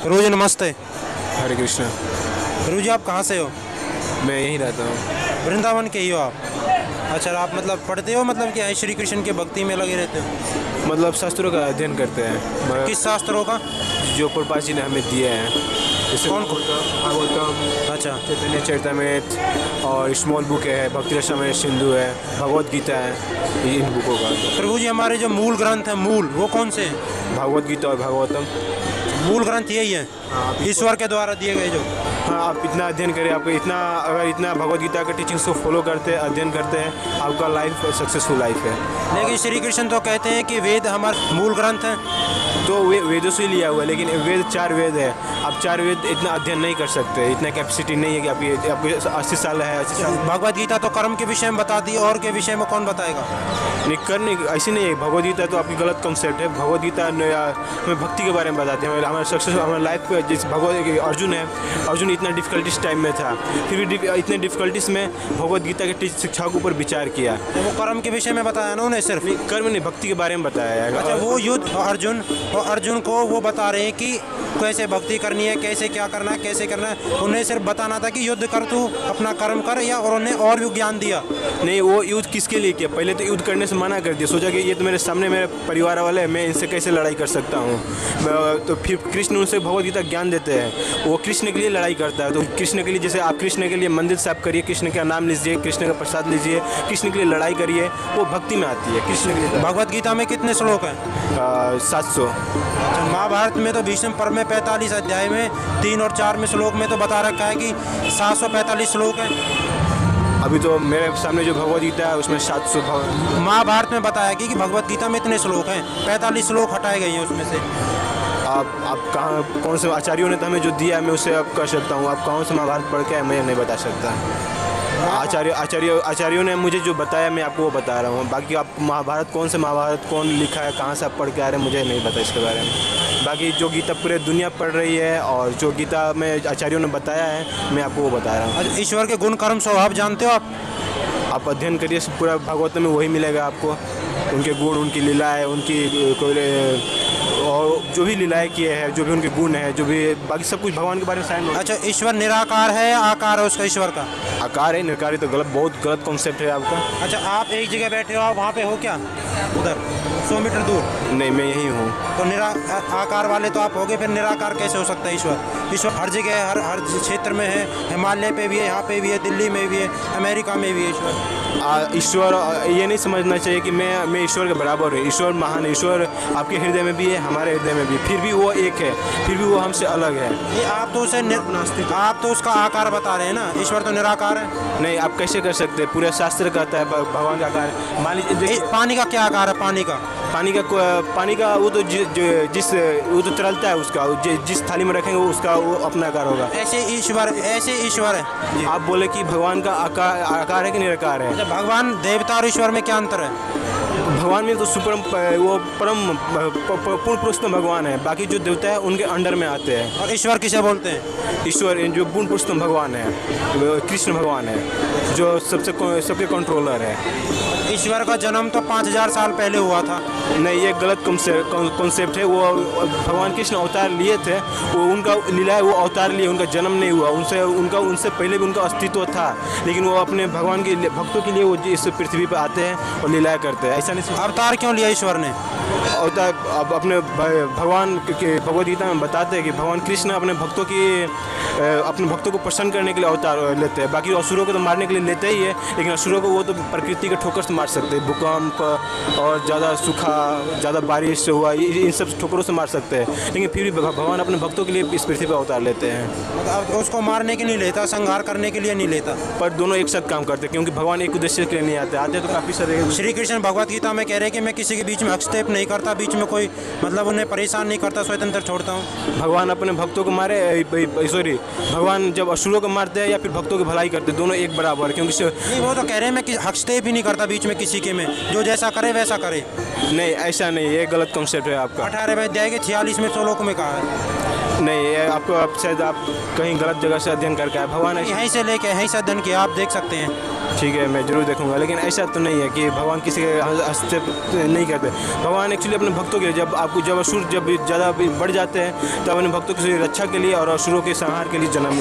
गुरु जी नमस्ते। हरे कृष्णा। गुरु जी आप कहाँ से हो? मैं यहीं रहता हूँ। वृंदावन के ही हो आप? अच्छा, आप मतलब पढ़ते हो, मतलब कि श्री कृष्ण के भक्ति में लगे रहते हो? मतलब शास्त्रों का अध्ययन करते हैं। किस शास्त्रों का? जो प्रभुपाद जी ने हमें दिए हैं, जैसे कौन? भागवतम, अच्छा, चैतन्य चरितमृत और स्मॉल बुक है, भक्ति रसामृत सिंधु है, भगवत गीता है, इन बुकों का। प्रभु जी हमारे जो मूल ग्रंथ है, मूल वो कौन से हैं? भगवत गीता और भागवतम। मूल ग्रंथ यही है, ईश्वर के द्वारा दिए गए जो। हाँ, आप इतना अध्ययन करें, आपको इतना अगर इतना भगवत गीता के टीचिंग्स को फॉलो करते हैं, अध्ययन करते हैं, आपका लाइफ सक्सेसफुल लाइफ है। लेकिन श्री कृष्ण तो कहते हैं कि वेद हमारे मूल ग्रंथ हैं। तो वेदों से ही लिया हुआ है, लेकिन वेद 4 वेद है। आप 4 वेद इतना अध्ययन नहीं कर सकते, इतना कैपेसिटी नहीं है कि आपको 80 साल है, 80 साल। भगवत गीता तो कर्म के विषय में बता दी, और के विषय में कौन बताएगा? नहीं, करने ऐसी नहीं है। भगवत गीता तो आपकी गलत कॉन्सेप्ट है। भगवत गीता हमें भक्ति के बारे में बताते हैं, हमारे सक्सेस, हमारे लाइफ पे। जिस भगवत अर्जुन है, अर्जुन इतना डिफिकल्टीज टाइम में था, फिर भी इतने डिफिकल्टीज में भगवत गीता के शिक्षा के ऊपर विचार किया। तो वो कर्म के विषय में बताया ना उन्हें, सिर्फ कर्म नहीं, भक्ति के बारे में बताया है। अच्छा, वो युद्ध अर्जुन को वो बता रहे हैं कि कैसे भक्ति करनी है, कैसे क्या करना है, कैसे करना है। उन्हें सिर्फ बताना था कि युद्ध कर, तू अपना कर्म कर, या और उन्हें और भी ज्ञान दिया? नहीं, वो युद्ध किसके लिए किया? पहले तो युद्ध करने से मना कर दिया, सोचा कि ये तो मेरे सामने मेरे परिवार वाले हैं, मैं इनसे कैसे लड़ाई कर सकता हूँ। तो फिर कृष्ण उनसे भगवत गीता ज्ञान देते हैं। वो कृष्ण के लिए लड़ाई करता है, तो कृष्ण के लिए, जैसे आप कृष्ण के लिए मंदिर साफ करिए, कृष्ण का नाम लीजिए, कृष्ण का प्रसाद लीजिए, कृष्ण के लिए लड़ाई करिए, वो भक्ति में आती है। कृष्ण के लिए भगवत गीता में कितने श्लोक हैं? 700। अच्छा, महाभारत में तो भीष्म पर्व में 45 अध्याय में 3 और 4 में श्लोक में तो बता रखा है कि 745 श्लोक हैं। अभी तो मेरे सामने जो भगवत गीता है उसमें 700। महाभारत में बताया कि भगवत गीता में इतने श्लोक हैं, 45 श्लोक हटाए गए हैं उसमें से। आप कहाँ, कौन से आचार्यों ने तो हमें जो दिया है, मैं उससे आप कर सकता हूँ। आप कौन से महाभारत पढ़ के आए, मैं नहीं बता सकता। आचार्यों ने मुझे जो बताया, मैं आपको वो बता रहा हूँ। बाकी आप महाभारत, कौन से महाभारत कौन लिखा है, कहाँ से आप पढ़ के आ रहे हैं, मुझे नहीं पता इसके बारे में। बाकी जो गीता पूरे दुनिया पढ़ रही है, और जो गीता में आचार्यों ने बताया है, मैं आपको वो बता रहा हूँ। ईश्वर के गुण कर्म स्वभाव जानते हो आप? आप अध्ययन करिए, पूरा भागवत में वही मिलेगा आपको। उनके गुण, उनकी लीलाएं, उनकी और जो भी लीलाएं किए हैं, जो भी उनके गुण हैं, जो भी बाकी सब कुछ भगवान के बारे में साइन। अच्छा, ईश्वर निराकार है, आकार है उसका ईश्वर का? आकार है, निराकार है तो गलत, बहुत गलत कॉन्सेप्ट है आपका। अच्छा, आप एक जगह बैठे हो, आप वहाँ पे हो क्या? उधर 100 मीटर दूर? नहीं, मैं यही हूँ। तो आकार वाले तो आप होगे, फिर निराकार कैसे हो सकता है ईश्वर? ईश्वर हर जगह, हर क्षेत्र में है। हिमालय पे भी है, यहाँ पे भी है, दिल्ली में भी है, अमेरिका में भी है ईश्वर। ईश्वर ये नहीं समझना चाहिए कि मैं ईश्वर के बराबर हूँ। ईश्वर महान है, ईश्वर आपके हृदय में भी है, हमारे हृदय में भी, फिर भी वो एक है, फिर भी वो हमसे अलग है। ये आप तो उसे आप तो उसका आकार बता रहे हैं ना, ईश्वर तो निराकार है। नहीं, आप कैसे कर सकते हैं? पूरा शास्त्र कहता है भगवान का आकार। मान लीजिए, पानी का क्या आकार है? पानी का वो तो वो तो तरलता है, उसका जिस थाली में रखेंगे वो उसका वो अपना आकार होगा। ऐसे ईश्वर है। आप बोले कि भगवान का आकार है कि निराकार है? भगवान, देवता और ईश्वर में क्या अंतर है? भगवान में तो परम पूर्ण पुरुषोत्तम भगवान है। बाकी जो देवता है उनके अंडर में आते हैं। और ईश्वर किसे बोलते हैं? ईश्वर जो पूर्ण पुरुषोत्तम भगवान है, कृष्ण भगवान है, जो सबके कंट्रोलर है। ईश्वर का जन्म तो 5000 साल पहले हुआ था। नहीं, ये गलत कॉन्सेप्ट है। वो भगवान कृष्ण अवतार लिए थे, वो उनका लीला है, वो अवतार लिए, उनका जन्म नहीं हुआ। उनसे पहले भी उनका अस्तित्व था, लेकिन वो अपने भगवान के भक्तों के लिए वो इस पृथ्वी पर आते हैं और लीलाएं करते हैं। ऐसा नहीं। अवतार क्यों लिया ईश्वर ने? अवतार अब अपने भगवान के भगवद गीता में बताते हैं कि भगवान कृष्ण अपने भक्तों को प्रसन्न करने के लिए अवतार लेते हैं। बाकी असुरों को तो मारने के लिए लेते ही है, लेकिन असुरों को वो तो प्रकृति के ठोकर से मार सकते हैं। भूकंप और ज़्यादा सूखा, ज़्यादा बारिश से हुआ, इन सब ठोकरों से मार सकते हैं, लेकिन फिर भी भगवान अपने भक्तों के लिए इस पृथ्वी पर अवतार लेते हैं। मतलब उसको मारने के लिए लेता, संहार करने के लिए नहीं लेता, पर दोनों एक साथ काम करते हैं, क्योंकि भगवान एक उद्देश्य के लिए नहीं आते तो काफ़ी सारे। श्री कृष्ण भगवत गीता में कह रहे हैं कि मैं किसी के बीच में हस्तक्षेप नहीं करता, बीच में कोई मतलब उन्हें परेशान नहीं करता, स्वतंत्र छोड़ता हूँ। भगवान अपने भक्तों को भगवान जब असुरों को मारते हैं या फिर भक्तों की भलाई करते हैं, दोनों एक बराबर है। क्योंकि नहीं, वो तो कह रहे हैं मैं हस्तक्षेप ही नहीं करता बीच में किसी के में, जो जैसा करे वैसा करे। नहीं, ऐसा नहीं, ये गलत कॉन्सेप्ट है आपका। 18वें अध्याय के 46वें श्लोक में कहा है। नहीं, ये आपको शायद आप कहीं गलत जगह से अध्ययन करके आए। भगवान यहीं से लेके यहीं से अध्ययन किया, आप देख सकते हैं। ठीक है, मैं जरूर देखूंगा, लेकिन ऐसा तो नहीं है कि भगवान किसी के हस्तक्षेप नहीं करते। भगवान एक्चुअली लिए अपने भक्तों के लिए, जब असुर जब ज़्यादा बढ़ जाते हैं तब अपने भक्तों की रक्षा के लिए और असुरों के संहार के लिए जन्म